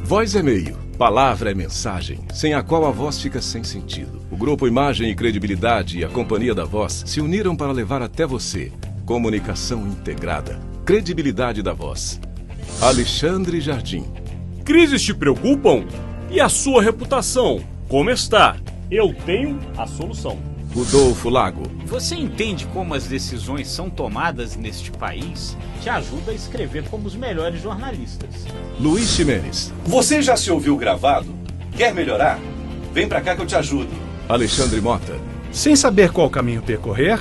Voz é meio, palavra é mensagem, sem a qual a voz fica sem sentido. O Grupo Imagem e Credibilidade e a Companhia da Voz se uniram para levar até você comunicação integrada, credibilidade da voz. Alexandre Jardim. Crises te preocupam? E a sua reputação? Como está? Eu tenho a solução. Rodolfo Lago. Você entende como as decisões são tomadas neste país? Te ajuda a escrever como os melhores jornalistas. Luiz Ximenes. Você já se ouviu gravado? Quer melhorar? Vem pra cá que eu te ajudo. Alexandre Mota. Sem saber qual caminho percorrer,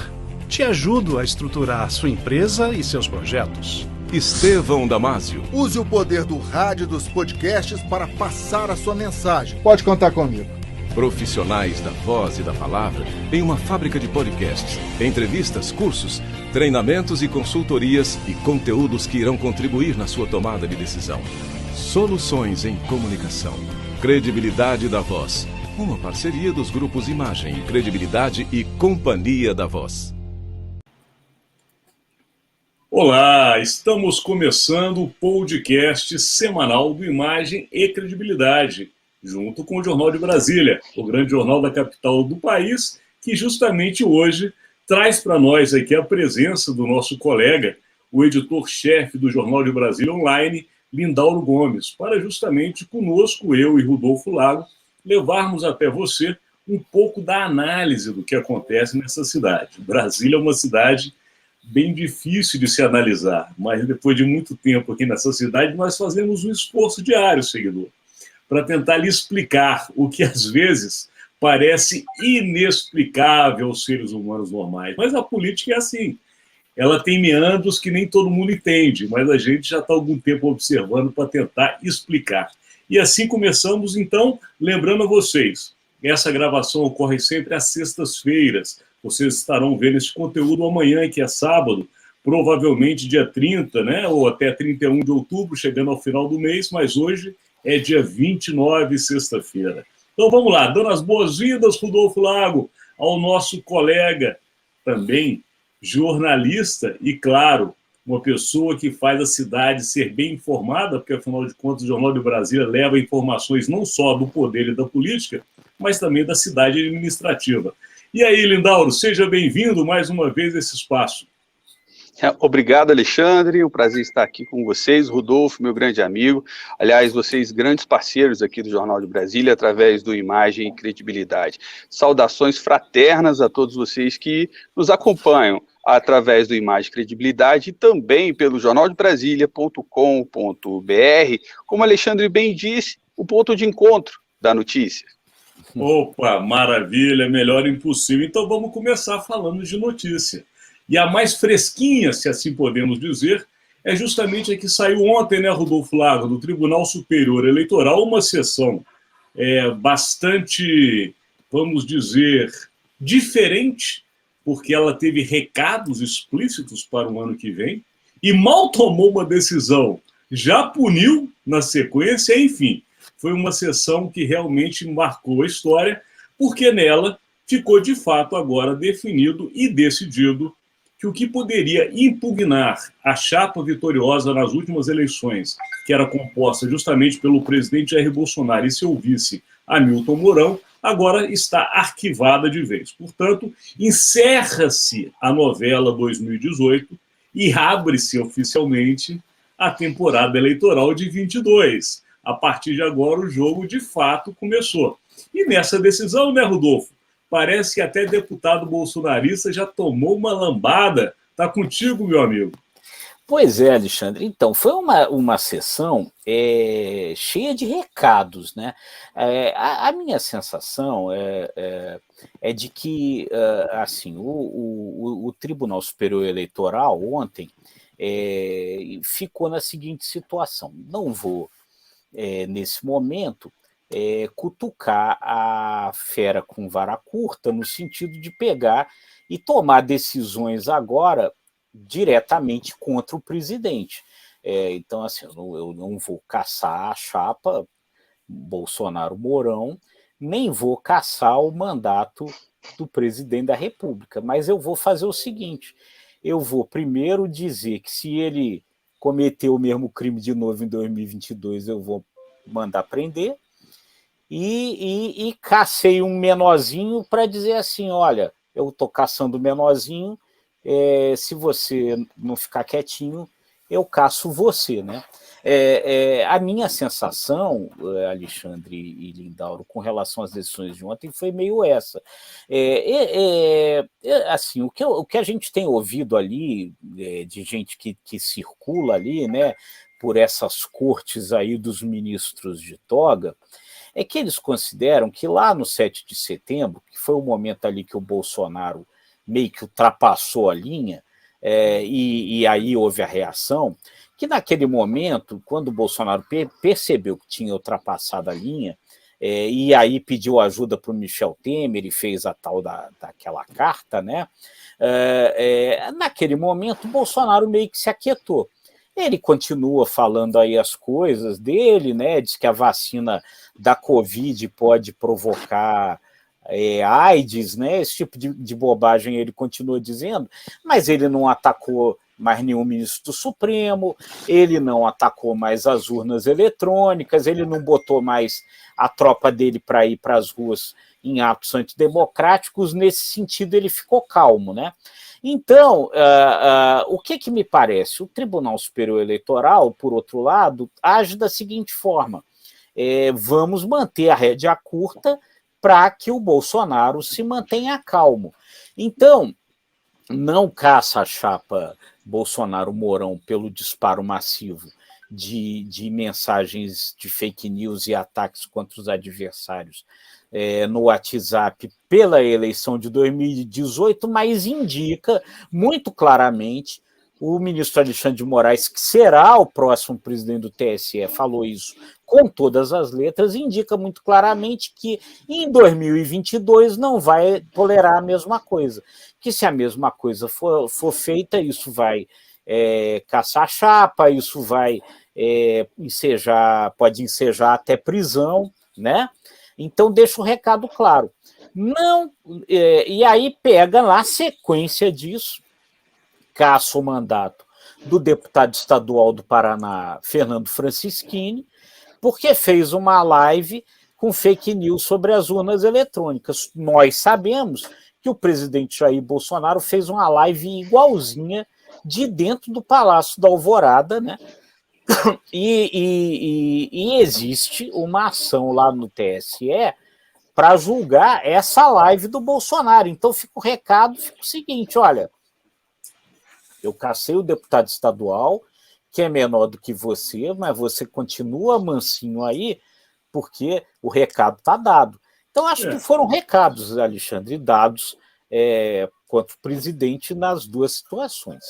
te ajudo a estruturar sua empresa e seus projetos. Estevão Damásio. Use o poder do rádio e dos podcasts para passar a sua mensagem. Pode contar comigo. Profissionais da voz e da palavra em uma fábrica de podcasts, entrevistas, cursos, treinamentos e consultorias e conteúdos que irão contribuir na sua tomada de decisão. Soluções em comunicação. Credibilidade da Voz. Uma parceria dos grupos Imagem, Credibilidade e Companhia da Voz. Olá, estamos começando o podcast semanal do Imagem e Credibilidade, junto com o Jornal de Brasília, o grande jornal da capital do país, que justamente hoje traz para nós aqui a presença do nosso colega, o editor-chefe do Jornal de Brasília Online, Lindauro Gomes, para justamente conosco, eu e Rodolfo Lago, levarmos até você um pouco da análise do que acontece nessa cidade. Brasília é uma cidade bem difícil de se analisar, mas depois de muito tempo aqui nessa cidade, nós fazemos um esforço diário, seguidor, para tentar lhe explicar o que às vezes parece inexplicável aos seres humanos normais. Mas a política é assim. Ela tem meandros que nem todo mundo entende, mas a gente já está há algum tempo observando para tentar explicar. E assim começamos, então, lembrando a vocês, essa gravação ocorre sempre às sextas-feiras. Vocês estarão vendo esse conteúdo amanhã, que é sábado, provavelmente dia 30, né, ou até 31 de outubro, chegando ao final do mês, mas hoje é dia 29, sexta-feira. Então vamos lá, dando as boas-vindas, Rodolfo Lago, ao nosso colega, também jornalista e, claro, uma pessoa que faz a cidade ser bem informada, porque, afinal de contas, o Jornal de Brasília leva informações não só do poder e da política, mas também da cidade administrativa. E aí, Lindauro, seja bem-vindo mais uma vez a esse espaço. Obrigado, Alexandre, um prazer estar aqui com vocês, Rodolfo, meu grande amigo, aliás, vocês grandes parceiros aqui do Jornal de Brasília, através do Imagem e Credibilidade. Saudações fraternas a todos vocês que nos acompanham através do Imagem e Credibilidade e também pelo jornaldebrasilia.com.br, como Alexandre bem disse, o ponto de encontro da notícia. Opa, maravilha, melhor impossível. Então vamos começar falando de notícia. E a mais fresquinha, se assim podemos dizer, é justamente a que saiu ontem, né, Rodolfo Lago, do Tribunal Superior Eleitoral, uma sessão bastante, vamos dizer, diferente, porque ela teve recados explícitos para o ano que vem, e mal tomou uma decisão, já puniu na sequência, enfim. Foi uma sessão que realmente marcou a história, porque nela ficou de fato agora definido e decidido que o que poderia impugnar a chapa vitoriosa nas últimas eleições, que era composta justamente pelo presidente Jair Bolsonaro e seu vice Hamilton Mourão, agora está arquivada de vez. Portanto, encerra-se a novela 2018 e abre-se oficialmente a temporada eleitoral de 22. A partir de agora, o jogo de fato começou. E nessa decisão, né, Rodolfo? Parece que até deputado bolsonarista já tomou uma lambada. Tá contigo, meu amigo. Pois é, Alexandre. Então, foi uma sessão cheia de recados, né? A minha sensação é de que assim, o Tribunal Superior Eleitoral ontem ficou na seguinte situação. Não vou, nesse momento, cutucar a fera com vara curta, no sentido de pegar e tomar decisões agora diretamente contra o presidente. Então, assim, eu não vou caçar a chapa Bolsonaro-Mourão, nem vou caçar o mandato do presidente da República, mas eu vou fazer o seguinte: eu vou primeiro dizer que se ele cometeu o mesmo crime de novo em 2022, eu vou mandar prender, e cacei um menorzinho para dizer assim, olha, eu estou caçando o menorzinho, se você não ficar quietinho, eu caço você, né? A minha sensação, Alexandre e Lindauro, com relação às decisões de ontem foi meio essa. Assim, o que a gente tem ouvido ali, de gente que circula ali, né, por essas cortes aí dos ministros de toga, é que eles consideram que lá no 7 de setembro, que foi o momento ali que o Bolsonaro meio que ultrapassou a linha, e aí houve a reação, que naquele momento, quando o Bolsonaro percebeu que tinha ultrapassado a linha, e aí pediu ajuda para o Michel Temer e fez a tal daquela carta, né? Naquele momento, o Bolsonaro meio que se aquietou. Ele continua falando aí as coisas dele, né? Diz que a vacina da Covid pode provocar AIDS, né? Esse tipo de bobagem ele continua dizendo, mas ele não atacou mais nenhum ministro do Supremo, ele não atacou mais as urnas eletrônicas, ele não botou mais a tropa dele para ir para as ruas em atos antidemocráticos. Nesse sentido, ele ficou calmo, né? Então, o que me parece? O Tribunal Superior Eleitoral, por outro lado, age da seguinte forma: vamos manter a rédea curta para que o Bolsonaro se mantenha calmo. Então, não caça a chapa Bolsonaro-Mourão pelo disparo massivo de mensagens de fake news e ataques contra os adversários no WhatsApp pela eleição de 2018, mas indica muito claramente, o ministro Alexandre de Moraes, que será o próximo presidente do TSE, falou isso com todas as letras, indica muito claramente que em 2022 não vai tolerar a mesma coisa, que se a mesma coisa for feita, isso vai caçar chapa, isso vai pode ensejar até prisão, né? Então deixa o recado claro. Não, e aí pega lá a sequência disso, caça o mandato do deputado estadual do Paraná, Fernando Francischini, porque fez uma live com fake news sobre as urnas eletrônicas. Nós sabemos que o presidente Jair Bolsonaro fez uma live igualzinha de dentro do Palácio da Alvorada, né? E existe uma ação lá no TSE para julgar essa live do Bolsonaro. Então fica o recado, fica o seguinte, olha, eu cacei o deputado estadual, que é menor do que você, mas você continua mansinho aí, porque o recado está dado. Então, acho que foram recados, Alexandre, dados contra o presidente nas duas situações.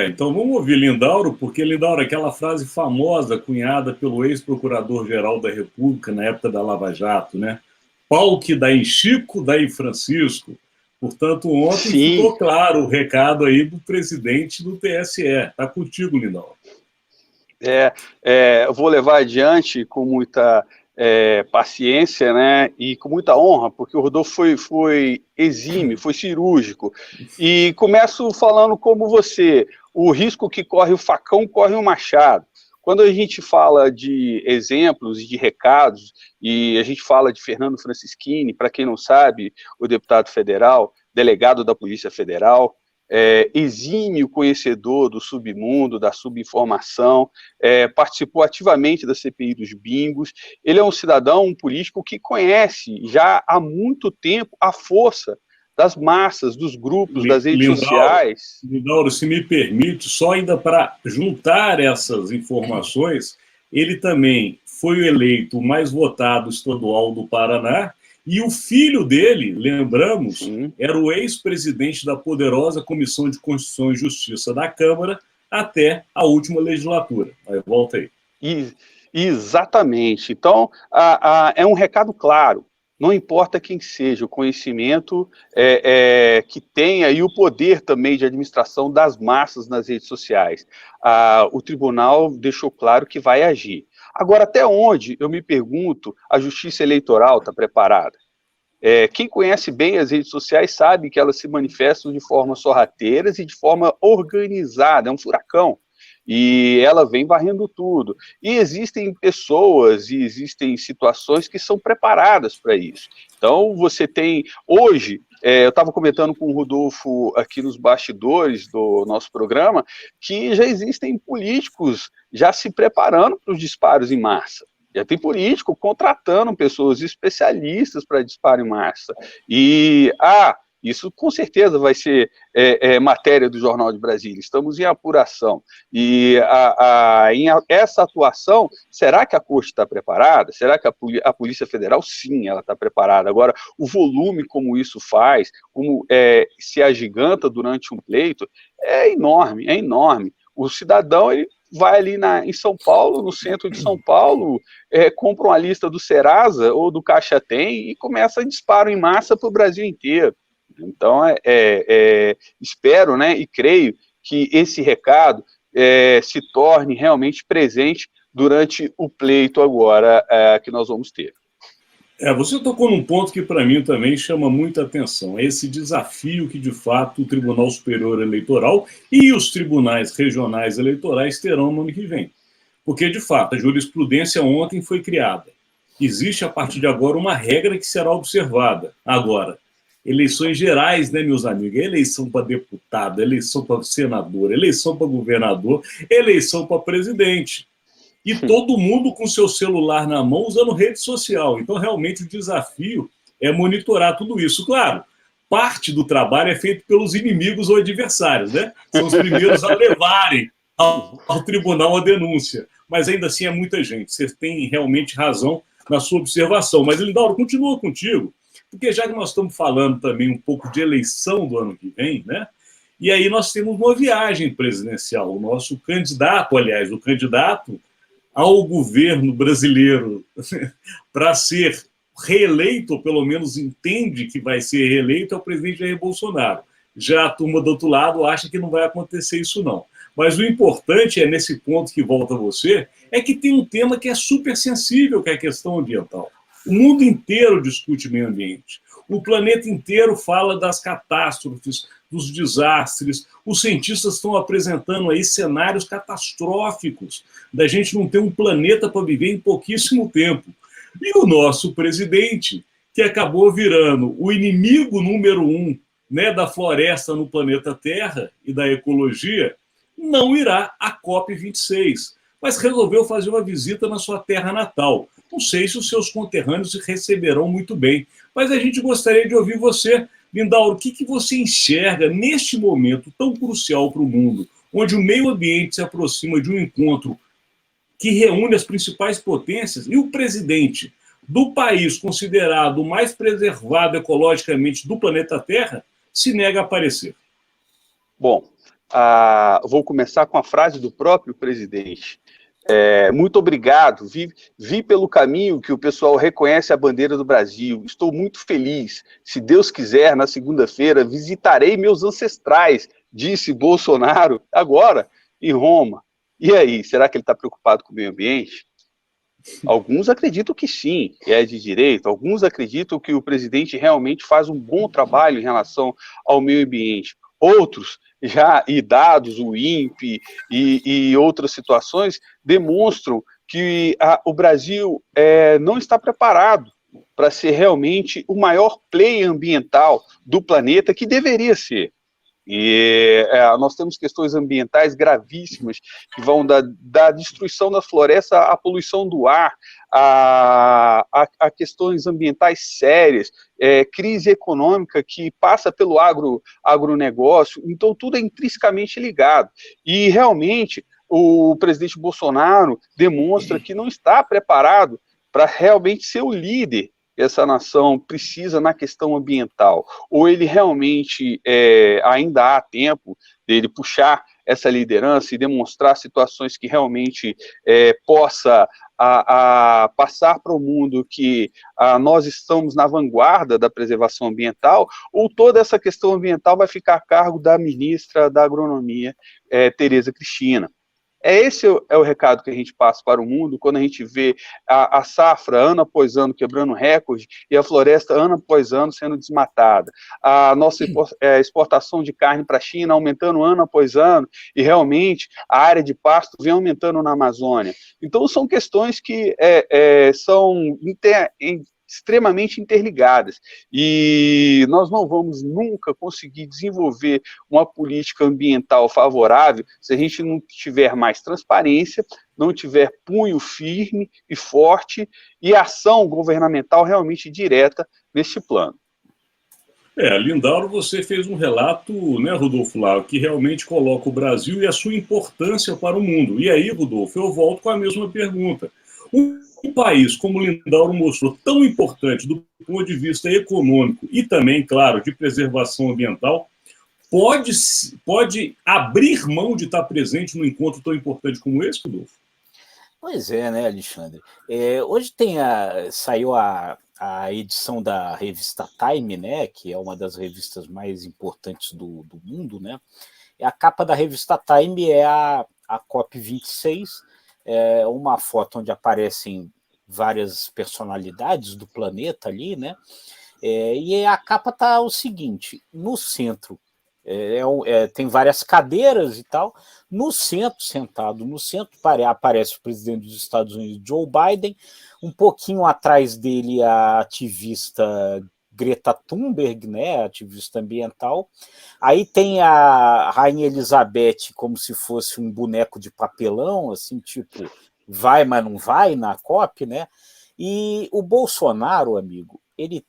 Então vamos ouvir Lindauro, porque, Lindauro, aquela frase famosa cunhada pelo ex-procurador-geral da República na época da Lava Jato, né? Pau que dá em Chico, dá em Francisco. Portanto, ontem ficou claro o recado aí do presidente do TSE. Está contigo, Lindauro. Eu vou levar adiante com muita paciência, né, e com muita honra, porque o Rodolfo foi exímio, foi cirúrgico. E começo falando como você: o risco que corre o facão, corre o machado. Quando a gente fala de exemplos e de recados, e a gente fala de Fernando Francischini, para quem não sabe, o deputado federal, delegado da Polícia Federal, exímio conhecedor do submundo, da subinformação, participou ativamente da CPI dos bingos. Ele é um cidadão, um político que conhece já há muito tempo a força das massas, dos grupos, das redes sociais. Lindauro, se me permite, só ainda para juntar essas informações, ele também foi eleito o mais votado estadual do Paraná, e o filho dele, lembramos, era o ex-presidente da poderosa Comissão de Constituição e Justiça da Câmara até a última legislatura. Aí, volta aí. Exatamente. Então, é um recado claro. Não importa quem seja, o conhecimento que tenha e o poder também de administração das massas nas redes sociais. O tribunal deixou claro que vai agir. Agora, até onde, eu me pergunto, a justiça eleitoral está preparada? Quem conhece bem as redes sociais sabe que elas se manifestam de forma sorrateiras e de forma organizada, é um furacão. e ela vem varrendo tudo. E existem pessoas e existem situações que são preparadas para isso. Então, você tem, hoje, eu estava comentando com o Rodolfo aqui nos bastidores do nosso programa, que já existem políticos já se preparando para os disparos em massa. Já tem político contratando pessoas especialistas para disparo em massa. E, isso com certeza vai ser matéria do Jornal de Brasília. Estamos em apuração. E essa atuação, será que a Corte está preparada? Será que a Polícia Federal, sim, ela está preparada? Agora, o volume como isso faz, como se agiganta durante um pleito, é enorme, é enorme. O cidadão, ele vai ali em São Paulo, no centro de São Paulo, compra uma lista do Serasa ou do Caixa Tem e começa a disparo em massa para o Brasil inteiro. Então, espero, né, e creio que esse recado se torne realmente presente durante o pleito agora que nós vamos ter. Você tocou num ponto que para mim também chama muita atenção, é esse desafio que de fato o Tribunal Superior Eleitoral e os tribunais regionais eleitorais terão no ano que vem. Porque de fato a jurisprudência ontem foi criada. Existe a partir de agora uma regra que será observada. Agora, eleições gerais, né, meus amigos? Eleição para deputado, eleição para senador, eleição para governador, eleição para presidente. E todo mundo com seu celular na mão usando rede social. Então, realmente, o desafio é monitorar tudo isso. Claro, parte do trabalho é feito pelos inimigos ou adversários, né? São os primeiros a levarem ao tribunal a denúncia. Mas, ainda assim, é muita gente. Você tem realmente razão na sua observação. Mas, Lindauro, continua contigo. Porque já que nós estamos falando também um pouco de eleição do ano que vem, né? E aí nós temos uma viagem presidencial. O nosso candidato, aliás, o candidato ao governo brasileiro para ser reeleito, ou pelo menos entende que vai ser reeleito, é o presidente Jair Bolsonaro. Já a turma do outro lado acha que não vai acontecer isso, não. Mas o importante é, nesse ponto que volta a você, é que tem um tema que é super sensível, que é a questão ambiental. O mundo inteiro discute meio ambiente. O planeta inteiro fala das catástrofes, dos desastres. Os cientistas estão apresentando aí cenários catastróficos da gente não ter um planeta para viver em pouquíssimo tempo. E o nosso presidente, que acabou virando o inimigo número 1, né, da floresta no planeta Terra e da ecologia, não irá à COP26, mas resolveu fazer uma visita na sua terra natal. Não sei se os seus conterrâneos se receberão muito bem, mas a gente gostaria de ouvir você. Lindauro, o que você enxerga neste momento tão crucial para o mundo, onde o meio ambiente se aproxima de um encontro que reúne as principais potências e o presidente do país considerado o mais preservado ecologicamente do planeta Terra se nega a aparecer? Bom, vou começar com a frase do próprio presidente. Muito obrigado, vi pelo caminho que o pessoal reconhece a bandeira do Brasil, estou muito feliz, se Deus quiser, na segunda-feira visitarei meus ancestrais, disse Bolsonaro, agora em Roma. E aí, será que ele está preocupado com o meio ambiente? Alguns acreditam que sim, é de direito, alguns acreditam que o presidente realmente faz um bom trabalho em relação ao meio ambiente. Outros, já e dados, o INPE e outras situações, demonstram que o Brasil não está preparado para ser realmente o maior player ambiental do planeta, que deveria ser. E nós temos questões ambientais gravíssimas, que vão da destruição da floresta à poluição do ar, a questões ambientais sérias, crise econômica que passa pelo agronegócio, então tudo é intrinsecamente ligado. E realmente o presidente Bolsonaro demonstra que não está preparado para realmente ser o líder que essa nação precisa na questão ambiental, ou ele realmente ainda há tempo dele puxar essa liderança e demonstrar situações que realmente possa passar para o mundo que nós estamos na vanguarda da preservação ambiental, ou toda essa questão ambiental vai ficar a cargo da ministra da Agronomia, Tereza Cristina. Esse é o recado que a gente passa para o mundo quando a gente vê a safra ano após ano quebrando recorde e a floresta ano após ano sendo desmatada. A nossa exportação de carne para a China aumentando ano após ano e realmente a área de pasto vem aumentando na Amazônia. Então são questões que são extremamente interligadas, e nós não vamos nunca conseguir desenvolver uma política ambiental favorável se a gente não tiver mais transparência, não tiver punho firme e forte e ação governamental realmente direta neste plano. Lindauro, você fez um relato, né, Rodolfo Lau, que realmente coloca o Brasil e a sua importância para o mundo. E aí, Rodolfo, eu volto com a mesma pergunta. Um país, como o Lindauro mostrou, tão importante do ponto de vista econômico e também, claro, de preservação ambiental, pode abrir mão de estar presente num encontro tão importante como esse, Rodolfo? Pois é, né, Alexandre? Hoje saiu a edição da revista Time, né, que é uma das revistas mais importantes do mundo, né? A capa da revista Time é a COP26, uma foto onde aparecem várias personalidades do planeta ali, né? E a capa tá o seguinte: no centro tem várias cadeiras e tal. No centro, sentado no centro, aparece o presidente dos Estados Unidos, Joe Biden. Um pouquinho atrás dele, a ativista Greta Thunberg, né, ativista ambiental. Aí tem a Rainha Elizabeth como se fosse um boneco de papelão, assim, tipo, vai, mas não vai na COP, né? E o Bolsonaro, amigo, ele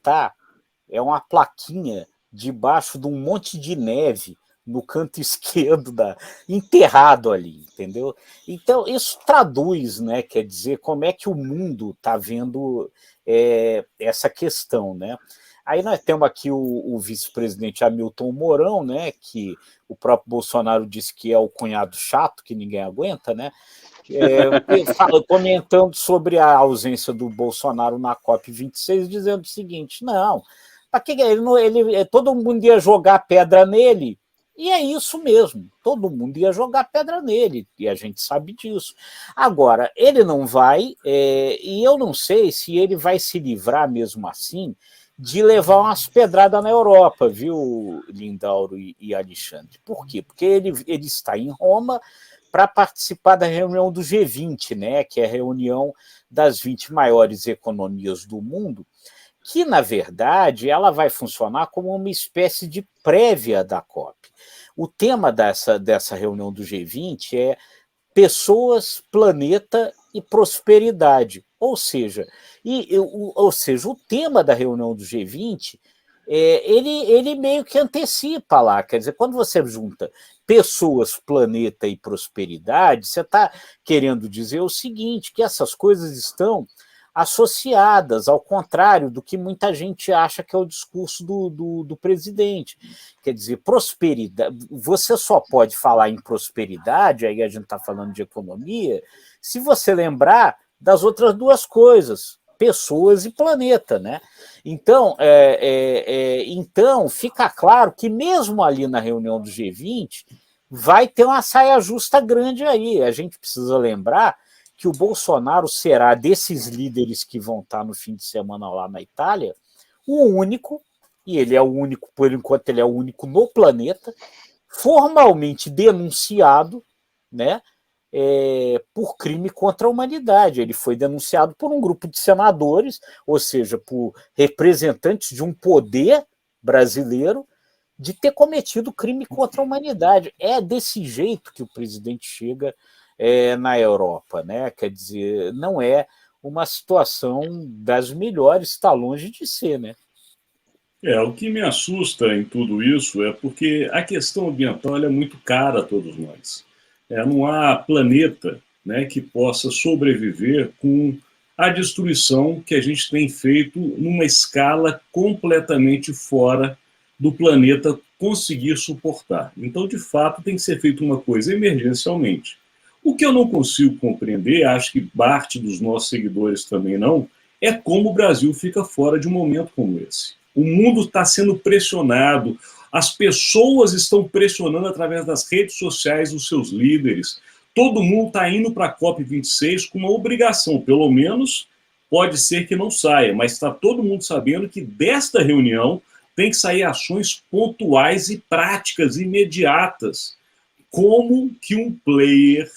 é uma plaquinha debaixo de um monte de neve no canto esquerdo, enterrado ali, entendeu? Então, isso traduz, né, quer dizer, como é que o mundo está vendo essa questão, né? Aí nós temos aqui o vice-presidente Hamilton Mourão, né, que o próprio Bolsonaro disse que é o cunhado chato, que ninguém aguenta, né? Comentando sobre a ausência do Bolsonaro na COP26, dizendo o seguinte: não, para que todo mundo ia jogar pedra nele, e é isso mesmo, todo mundo ia jogar pedra nele, e a gente sabe disso. Agora, ele não vai, e eu não sei se ele vai se livrar mesmo assim de levar umas pedradas na Europa, viu, Lindauro e Alexandre? Por quê? Porque ele está em Roma para participar da reunião do G20, né, que é a reunião das 20 maiores economias do mundo, que, na verdade, ela vai funcionar como uma espécie de prévia da COP. O tema dessa reunião do G20 é pessoas, planeta e prosperidade. Ou seja, o tema da reunião do G20, ele meio que antecipa lá. Quer dizer, quando você junta pessoas, planeta e prosperidade, você está querendo dizer o seguinte, que essas coisas estão associadas, ao contrário do que muita gente acha que é o discurso do presidente. Quer dizer, prosperidade, você só pode falar em prosperidade, aí a gente está falando de economia, se você lembrar das outras duas coisas, pessoas e planeta, né? Então, então fica claro que mesmo ali na reunião do G20 vai ter uma saia justa grande aí. A gente precisa lembrar que o Bolsonaro será, desses líderes que vão estar no fim de semana lá na Itália, o único, e ele é o único, por enquanto ele é o único no planeta, formalmente denunciado, né, por crime contra a humanidade. Ele foi denunciado por um grupo de senadores, ou seja, por representantes de um poder brasileiro, de ter cometido crime contra a humanidade. É desse jeito que o presidente chega na Europa, né? Quer dizer, não é uma situação das melhores, está longe de ser, né? O que me assusta em tudo isso é porque a questão ambiental é muito cara a todos nós. Não há planeta, né, que possa sobreviver com a destruição que a gente tem feito numa escala completamente fora do planeta conseguir suportar. Então, de fato, tem que ser feita uma coisa emergencialmente. O que eu não consigo compreender, acho que parte dos nossos seguidores também não, é como o Brasil fica fora de um momento como esse. O mundo está sendo pressionado, as pessoas estão pressionando através das redes sociais os seus líderes. todo mundo está indo para a COP26 com uma obrigação, pelo menos pode ser que não saia, mas está todo mundo sabendo que desta reunião tem que sair ações pontuais e práticas imediatas. Como que um player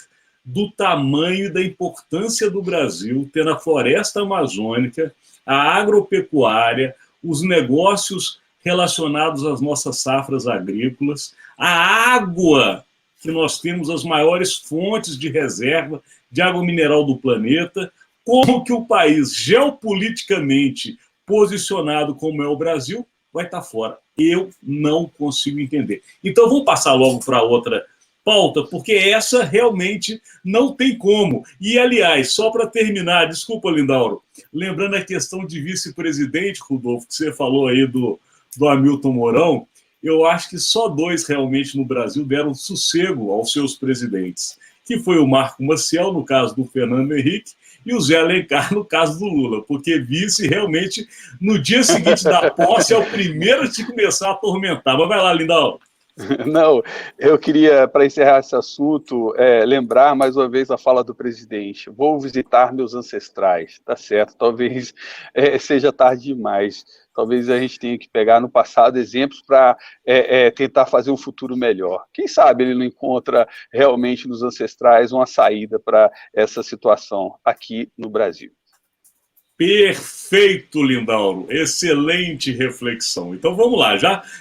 do tamanho e da importância do Brasil, tendo a floresta amazônica, a agropecuária, os negócios relacionados às nossas safras agrícolas, a água, que nós temos as maiores fontes de reserva de água mineral do planeta, como que o país geopoliticamente posicionado como é o Brasil vai estar fora. Eu não consigo entender. Então vamos passar logo para outra pauta, porque essa realmente não tem como. E, aliás, só para terminar, desculpa, Lindauro, lembrando a questão de vice-presidente, Rodolfo, que você falou aí do Hamilton Mourão, eu acho que só 2 realmente no Brasil deram sossego aos seus presidentes, que foi o Marco Maciel, no caso do Fernando Henrique, e o Zé Alencar, no caso do Lula, porque vice realmente, no dia seguinte da posse, é o primeiro a te começar a atormentar. Mas vai lá, Lindauro. Não, eu queria, para encerrar esse assunto, lembrar mais uma vez a fala do presidente. Vou visitar meus ancestrais, tá certo? Talvez seja tarde demais. Talvez a gente tenha que pegar no passado exemplos para tentar fazer um futuro melhor. Quem sabe ele não encontra realmente nos ancestrais uma saída para essa situação aqui no Brasil. Perfeito, Lindauro. Excelente reflexão. Então vamos lá,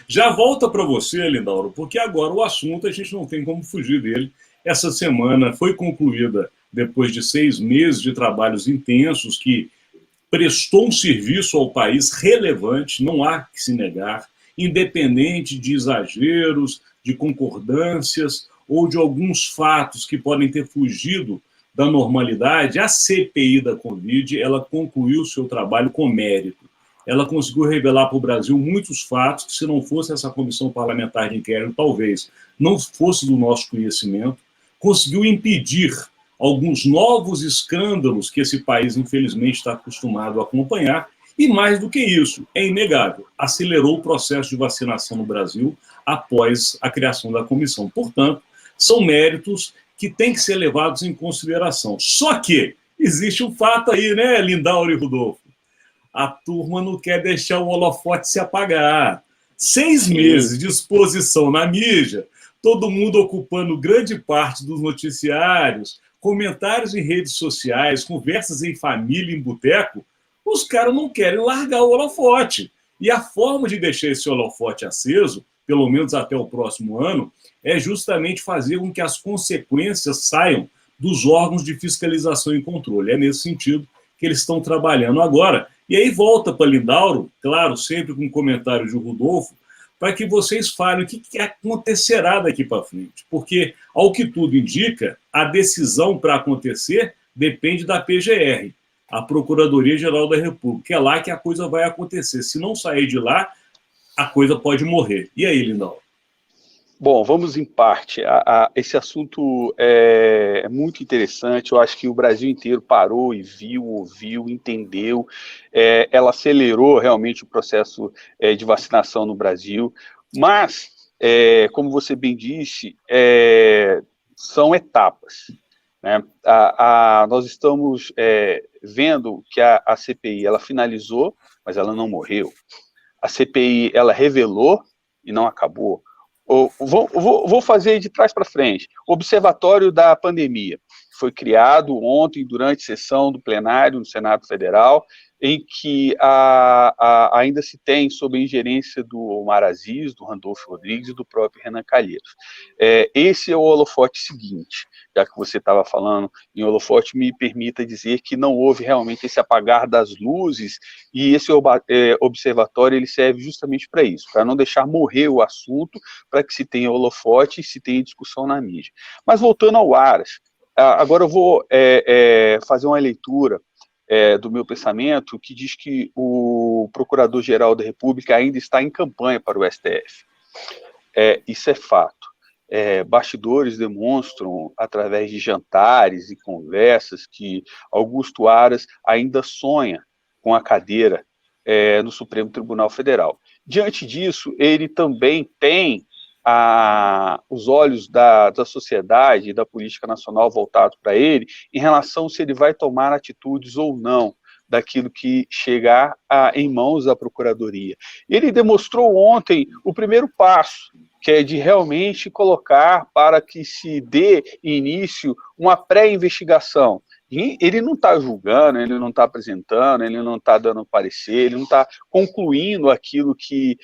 já volta para você, Lindauro, porque agora o assunto a gente não tem como fugir dele. Essa semana foi concluída, depois de 6 meses de trabalhos intensos, que prestou um serviço ao país relevante, não há que se negar, independente de exageros, de concordâncias ou de alguns fatos que podem ter fugido da normalidade. A CPI da Covid, ela concluiu o seu trabalho com mérito. Ela conseguiu revelar para o Brasil muitos fatos que, se não fosse essa comissão parlamentar de inquérito, talvez não fosse do nosso conhecimento. Conseguiu impedir alguns novos escândalos que esse país, infelizmente, está acostumado a acompanhar. E, mais do que isso, é inegável, acelerou o processo de vacinação no Brasil após a criação da comissão. Portanto, são méritos que têm que ser levados em consideração. Só que existe um fato aí, né, Lindauro e Rodolfo? A turma não quer deixar o holofote se apagar. 6 meses de exposição na mídia, todo mundo ocupando grande parte dos noticiários, comentários em redes sociais, conversas em família, em boteco, os caras não querem largar o holofote. E a forma de deixar esse holofote aceso, pelo menos até o próximo ano, é justamente fazer com que as consequências saiam dos órgãos de fiscalização e controle. É nesse sentido que eles estão trabalhando agora. E aí volta para Lindauro, claro, sempre com comentários de Rodolfo, para que vocês falem o que acontecerá daqui para frente. Porque, ao que tudo indica, a decisão para acontecer depende da PGR, a Procuradoria-Geral da República. É lá que a coisa vai acontecer. Se não sair de lá, a coisa pode morrer. E aí, Lindauro? Bom, vamos em parte. Esse assunto é muito interessante. Eu acho que o Brasil inteiro parou e viu, ouviu, entendeu. Ela acelerou realmente o processo de vacinação no Brasil. Mas, como você bem disse, são etapas, né? Nós estamos vendo que a CPI ela finalizou, mas ela não morreu. A CPI ela revelou e não acabou. Vou fazer de trás para frente. O Observatório da Pandemia foi criado ontem durante a sessão do plenário no Senado Federal, em que ainda se tem sob a ingerência do Omar Aziz, do Randolfo Rodrigues e do próprio Renan Calheiros. Esse é o holofote seguinte. Já que você estava falando em holofote, me permita dizer que não houve realmente esse apagar das luzes, e esse observatório ele serve justamente para isso, para não deixar morrer o assunto, para que se tenha holofote e se tenha discussão na mídia. Mas voltando ao Aras, agora eu vou fazer uma leitura do meu pensamento, que diz que o Procurador-Geral da República ainda está em campanha para o STF. Isso é fato. Bastidores demonstram, através de jantares e conversas, que Augusto Aras ainda sonha com a cadeira no Supremo Tribunal Federal. Diante disso, ele também tem os olhos da sociedade e da política nacional voltados para ele em relação se ele vai tomar atitudes ou não daquilo que chegar em mãos da Procuradoria. Ele demonstrou ontem o primeiro passo, que é de realmente colocar para que se dê início uma pré-investigação. Ele não está julgando, ele não está apresentando, ele não está dando parecer, ele não está concluindo aquilo que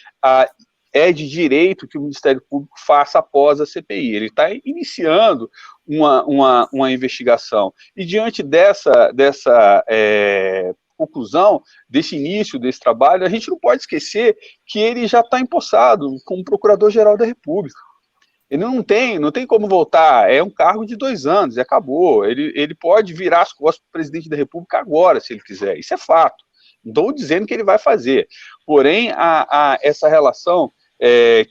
é de direito que o Ministério Público faça após a CPI. Ele está iniciando uma investigação. E diante dessa conclusão, desse início desse trabalho, a gente não pode esquecer que ele já está empossado como Procurador-Geral da República. Ele não tem como voltar, é um cargo de 2 anos, e acabou. Ele pode virar as costas para o presidente da República agora, se ele quiser, isso é fato. Não estou dizendo que ele vai fazer. Porém, essa relação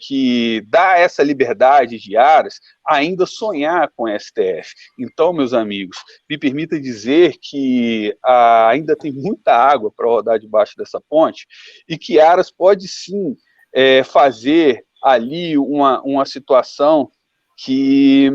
que dá essa liberdade de Aras ainda sonhar com o STF. Então, meus amigos, me permita dizer que ainda tem muita água para rodar debaixo dessa ponte e que Aras pode sim fazer ali uma situação que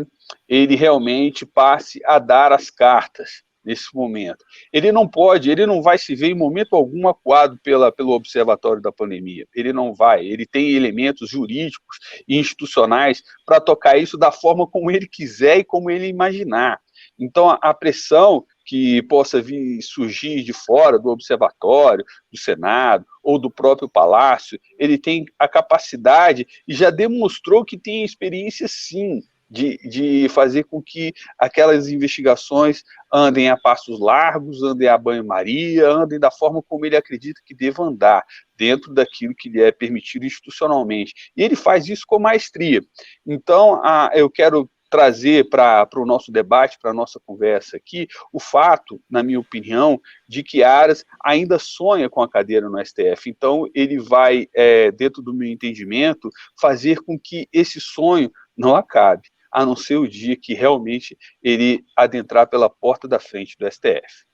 ele realmente passe a dar as cartas nesse momento. Ele não vai se ver em momento algum acuado pelo Observatório da Pandemia. Ele não vai, ele tem elementos jurídicos e institucionais para tocar isso da forma como ele quiser e como ele imaginar. Então, a pressão que possa vir surgir de fora do Observatório, do Senado ou do próprio Palácio, ele tem a capacidade e já demonstrou que tem experiência, sim, de fazer com que aquelas investigações andem a passos largos, andem a banho-maria, andem da forma como ele acredita que deva andar, dentro daquilo que lhe é permitido institucionalmente. E ele faz isso com maestria. Então, eu quero trazer para o nosso debate, para a nossa conversa aqui, o fato, na minha opinião, de que Aras ainda sonha com a cadeira no STF. Então, ele vai, dentro do meu entendimento, fazer com que esse sonho não acabe, a não ser o dia que realmente ele adentrar pela porta da frente do STF.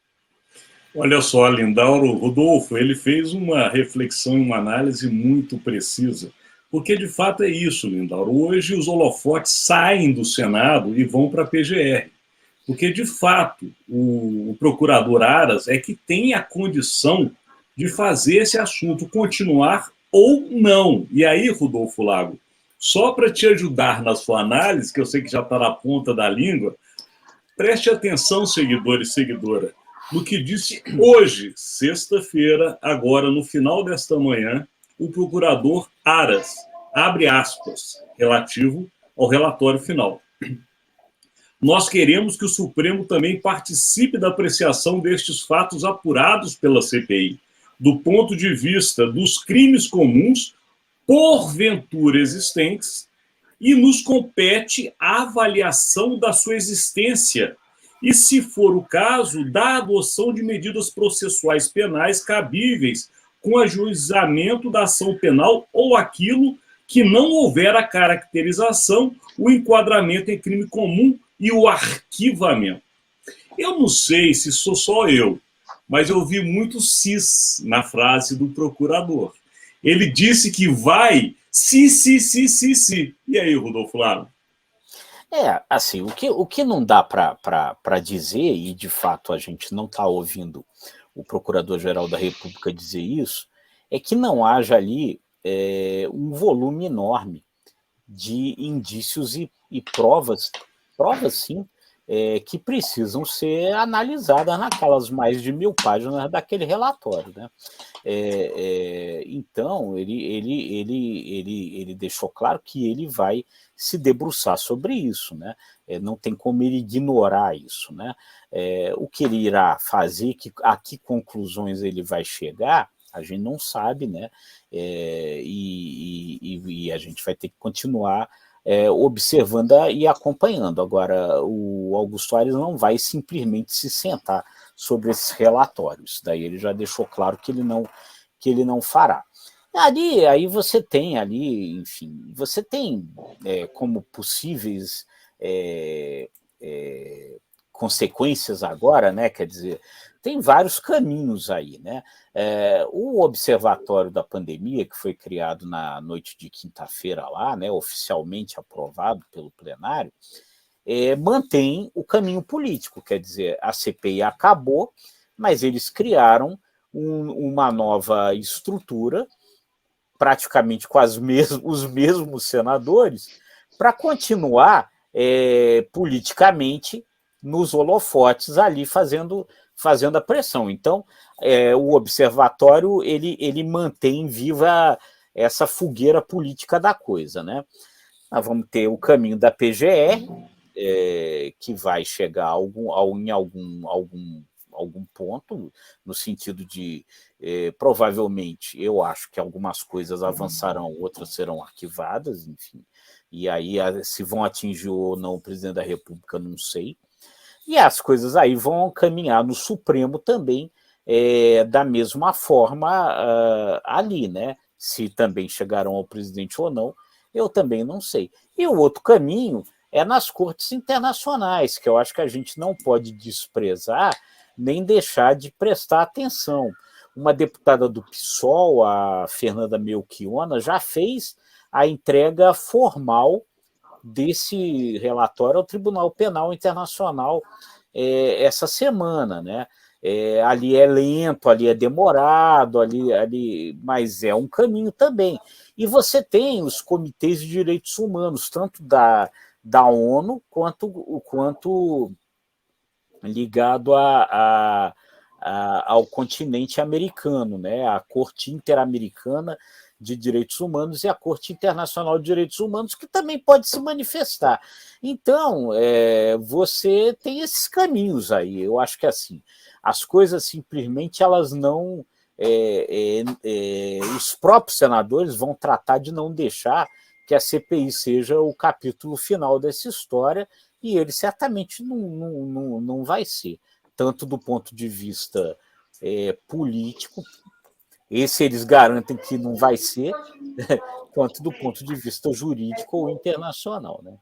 Olha só, Lindauro, Rodolfo, ele fez uma reflexão e uma análise muito precisa, porque de fato é isso, Lindauro. Hoje os holofotes saem do Senado e vão para a PGR, porque de fato o procurador Aras é que tem a condição de fazer esse assunto continuar ou não. E aí, Rodolfo Lago, só para te ajudar na sua análise, que eu sei que já está na ponta da língua, preste atenção, seguidor e seguidora, no que disse hoje, sexta-feira, agora no final desta manhã, o procurador Aras, abre aspas, relativo ao relatório final. Nós queremos que o Supremo também participe da apreciação destes fatos apurados pela CPI, do ponto de vista dos crimes comuns porventura existentes, e nos compete a avaliação da sua existência e, se for o caso, da adoção de medidas processuais penais cabíveis com ajuizamento da ação penal ou aquilo que não houver a caracterização, o enquadramento em crime comum e o arquivamento. Eu não sei se sou só eu, mas eu vi muito cis na frase do procurador. Ele disse que vai, se. E aí, Rodolfo Lago? Assim, o que não dá para dizer, e de fato a gente não está ouvindo o Procurador-Geral da República dizer isso, é que não haja ali um volume enorme de indícios e provas sim, que precisam ser analisadas naquelas mais de 1000 páginas daquele relatório, né? Então, ele deixou claro que ele vai se debruçar sobre isso, né? Não tem como ele ignorar isso, né? O que ele irá fazer, a que conclusões ele vai chegar, a gente não sabe, né? E a gente vai ter que continuar observando e acompanhando. Agora, o Augusto Aras não vai simplesmente se sentar sobre esses relatórios. Daí ele já deixou claro que ele não fará. Aí você tem ali, enfim, você tem como possíveis consequências agora, né? Quer dizer, tem vários caminhos aí, né? O Observatório da Pandemia, que foi criado na noite de quinta-feira lá, né, oficialmente aprovado pelo plenário, mantém o caminho político, quer dizer, a CPI acabou, mas eles criaram uma nova estrutura, praticamente com os mesmos senadores, para continuar politicamente nos holofotes ali fazendo a pressão. Então, o observatório ele mantém viva essa fogueira política da coisa, né? Nós vamos ter o caminho da PGR, que vai chegar em algum ponto, no sentido de, provavelmente, eu acho que algumas coisas avançarão, outras serão arquivadas, enfim, e aí se vão atingir ou não o presidente da República, não sei. E as coisas aí vão caminhar no Supremo também, da mesma forma ali, né? Se também chegarão ao presidente ou não, eu também não sei. E o outro caminho é nas cortes internacionais, que eu acho que a gente não pode desprezar nem deixar de prestar atenção. Uma deputada do PSOL, a Fernanda Melchiona, já fez a entrega formal desse relatório ao Tribunal Penal Internacional essa semana, né? Ali é lento, ali é demorado, mas é um caminho também. E você tem os comitês de direitos humanos, tanto da ONU quanto ligado ao continente americano, né? A Corte Interamericana de Direitos Humanos e a Corte Internacional de Direitos Humanos, que também pode se manifestar. Então, você tem esses caminhos aí. Eu acho que assim, as coisas simplesmente elas não... os próprios senadores vão tratar de não deixar que a CPI seja o capítulo final dessa história, e ele certamente não vai ser, tanto do ponto de vista político, esse eles garantem que não vai ser, quanto do ponto de vista jurídico ou internacional, né?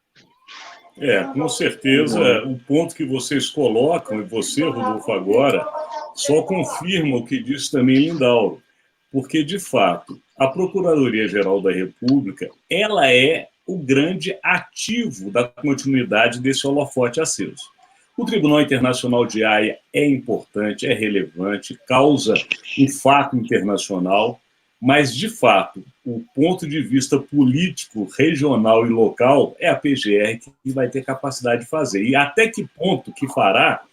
Com certeza, o ponto que vocês colocam, e você, Rodolfo, agora, só confirma o que disse também Lindauro, porque, de fato, a Procuradoria-Geral da República, ela é o grande ativo da continuidade desse holofote aceso. O Tribunal Internacional de Haia é importante, é relevante, causa um fato internacional, mas, de fato, o ponto de vista político, regional e local é a PGR que vai ter capacidade de fazer. E até que ponto que fará?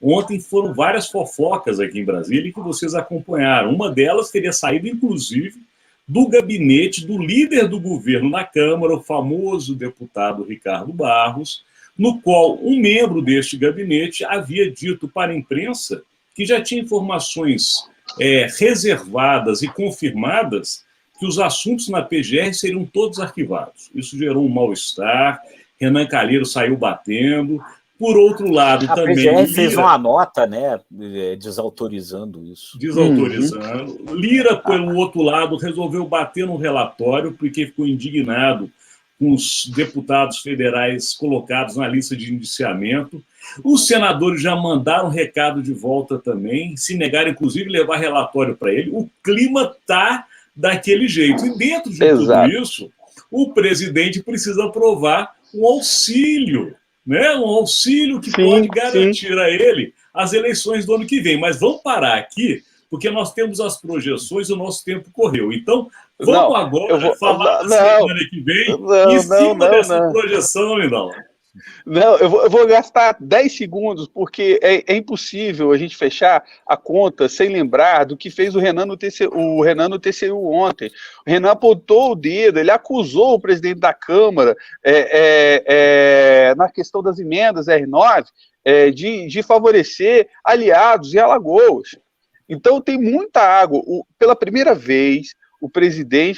Ontem foram várias fofocas aqui em Brasília que vocês acompanharam. Uma delas teria saído, inclusive, do gabinete do líder do governo na Câmara, o famoso deputado Ricardo Barros, no qual um membro deste gabinete havia dito para a imprensa que já tinha informações reservadas e confirmadas que os assuntos na PGR seriam todos arquivados. Isso gerou um mal-estar, Renan Calheiros saiu batendo. Por outro lado, a também... A PGR fez uma nota, né, desautorizando isso. Desautorizando. Lira, pelo outro lado, resolveu bater no relatório porque ficou indignado com os deputados federais colocados na lista de indiciamento. Os senadores já mandaram recado de volta também, se negaram, inclusive, levar relatório para ele. O clima está daquele jeito. E dentro de tudo isso, o presidente precisa aprovar um auxílio, né? Um auxílio que pode garantir a ele as eleições do ano que vem. Mas vamos parar aqui, porque nós temos as projeções e o nosso tempo correu. Então, vamos agora falar da semana que vem em cima dessa projeção, Lindão. Não, eu vou gastar 10 segundos, porque é impossível a gente fechar a conta sem lembrar do que fez o Renan no TCU ontem. O Renan apontou o dedo, ele acusou o presidente da Câmara na questão das emendas R9 de favorecer aliados em Alagoas. Então tem muita água. Pela primeira vez,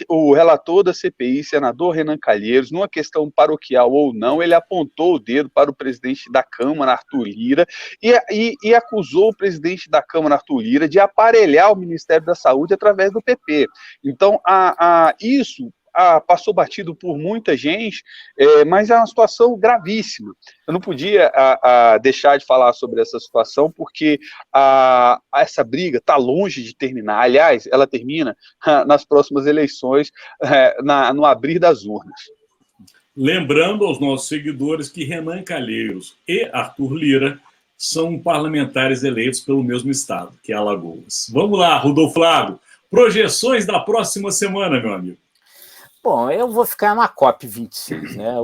o relator da CPI, senador Renan Calheiros, numa questão paroquial ou não, ele apontou o dedo para o presidente da Câmara, Arthur Lira, e acusou o presidente da Câmara, Arthur Lira, de aparelhar o Ministério da Saúde através do PP. Então, isso passou batido por muita gente, mas é uma situação gravíssima. Eu não podia deixar de falar sobre essa situação, porque essa briga está longe de terminar. Aliás, ela termina nas próximas eleições, no abrir das urnas. Lembrando aos nossos seguidores que Renan Calheiros e Arthur Lira são parlamentares eleitos pelo mesmo estado, que é Alagoas. Vamos lá, Rodolfo Lago. Projeções da próxima semana, meu amigo. Bom, eu vou ficar na COP26, né?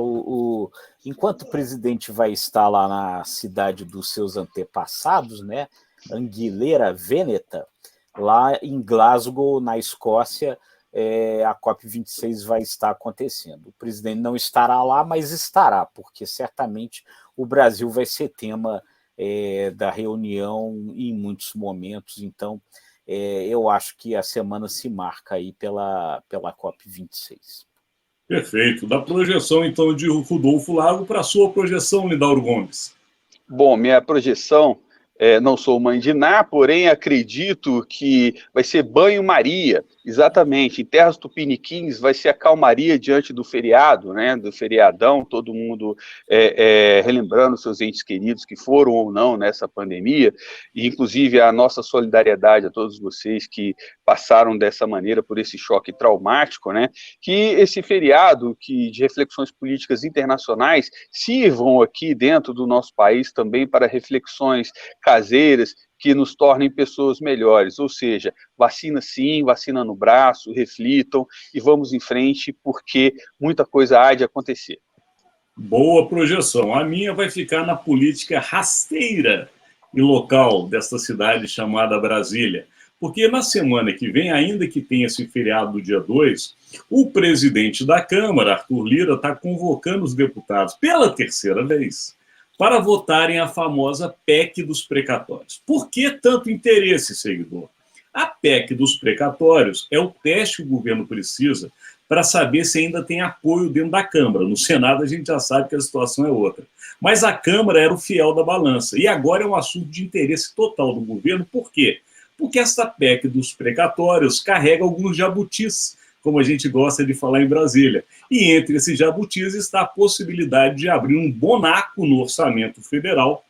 Enquanto o presidente vai estar lá na cidade dos seus antepassados, né? Anguilera Veneta, lá em Glasgow, na Escócia, a COP26 vai estar acontecendo. O presidente não estará lá, mas estará, porque certamente o Brasil vai ser tema da reunião em muitos momentos. Então, eu acho que a semana se marca aí pela COP26. Perfeito. Da projeção, então, de Rodolfo Lago para a sua projeção, Lindauro Gomes. Bom, minha projeção, não sou mãe de Ná, porém acredito que vai ser banho-maria, exatamente. Em terras tupiniquins vai ser a calmaria diante do feriado, né, do feriadão, todo mundo relembrando seus entes queridos que foram ou não nessa pandemia, e inclusive a nossa solidariedade a todos vocês que passaram dessa maneira por esse choque traumático, né, que esse feriado de reflexões políticas internacionais sirvam aqui dentro do nosso país também para reflexões caseiras que nos tornem pessoas melhores, ou seja, vacina sim, vacina no braço, reflitam e vamos em frente, porque muita coisa há de acontecer. Boa projeção. A minha vai ficar na política rasteira e local desta cidade chamada Brasília, porque na semana que vem, ainda que tenha esse feriado do dia 2, o presidente da Câmara, Arthur Lira, está convocando os deputados pela terceira vez para votarem a famosa PEC dos precatórios. Por que tanto interesse, seguidor? A PEC dos precatórios é o teste que o governo precisa para saber se ainda tem apoio dentro da Câmara. No Senado a gente já sabe que a situação é outra. Mas a Câmara era o fiel da balança. E agora é um assunto de interesse total do governo. Por quê? Porque essa PEC dos precatórios carrega alguns jabutis, como a gente gosta de falar em Brasília. E entre esses jabutis está a possibilidade de abrir um bonaco no orçamento federal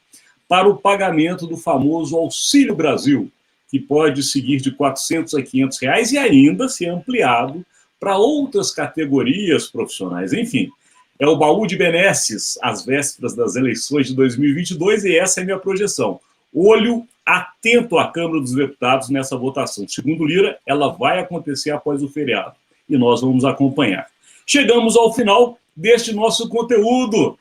para o pagamento do famoso Auxílio Brasil, que pode seguir de R$ 400 a R$ 500 e ainda ser ampliado para outras categorias profissionais. Enfim, é o baú de benesses às vésperas das eleições de 2022 e essa é a minha projeção. Olho atento à Câmara dos Deputados nessa votação. Segundo Lira, ela vai acontecer após o feriado e nós vamos acompanhar. Chegamos ao final deste nosso conteúdo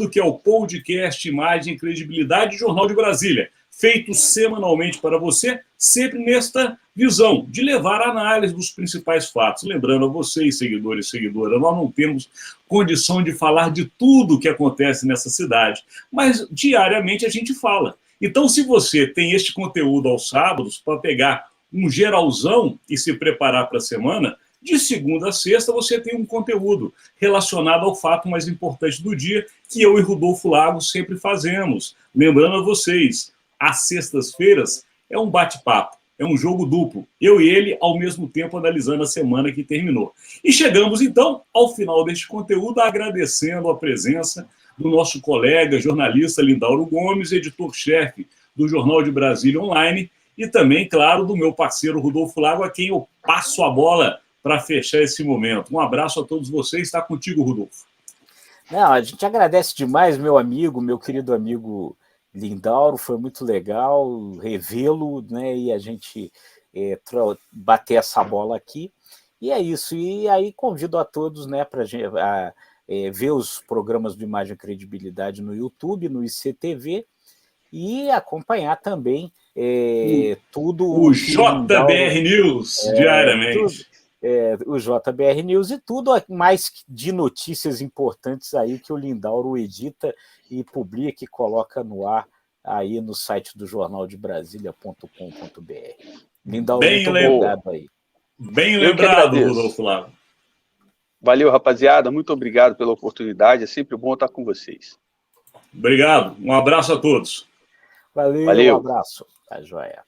que é o podcast Imagem e Credibilidade Jornal de Brasília, feito semanalmente para você, sempre nesta visão de levar a análise dos principais fatos. Lembrando a vocês, seguidores e seguidoras, nós não temos condição de falar de tudo o que acontece nessa cidade, mas diariamente a gente fala. Então, se você tem este conteúdo aos sábados para pegar um geralzão e se preparar para a semana, de segunda a sexta você tem um conteúdo relacionado ao fato mais importante do dia, que eu e Rodolfo Lago sempre fazemos. Lembrando a vocês, às sextas-feiras é um bate-papo, é um jogo duplo. Eu e ele, ao mesmo tempo, analisando a semana que terminou. E chegamos, então, ao final deste conteúdo, agradecendo a presença do nosso colega, jornalista Lindauro Gomes, editor-chefe do Jornal de Brasília Online, e também, claro, do meu parceiro Rodolfo Lago, a quem eu passo a bola para fechar esse momento. Um abraço a todos vocês. Está contigo, Rodolfo. Não, a gente agradece demais, meu amigo, meu querido amigo Lindauro. Foi muito legal revê-lo, né, e a gente bater essa bola aqui. E é isso. E aí convido a todos, né, para ver os programas do Imagem e Credibilidade no YouTube, no ICTV, e acompanhar também tudo o JBR News diariamente. O JBR News e tudo mais de notícias importantes aí que o Lindauro edita e publica e coloca no ar aí no site do jornaldebrasilia.com.br. Lindauro, muito obrigado aí. Bem lembrado, Rodolfo Lago. Valeu, rapaziada. Muito obrigado pela oportunidade. É sempre bom estar com vocês. Obrigado. Um abraço a todos. Valeu. Um abraço. Tá joia.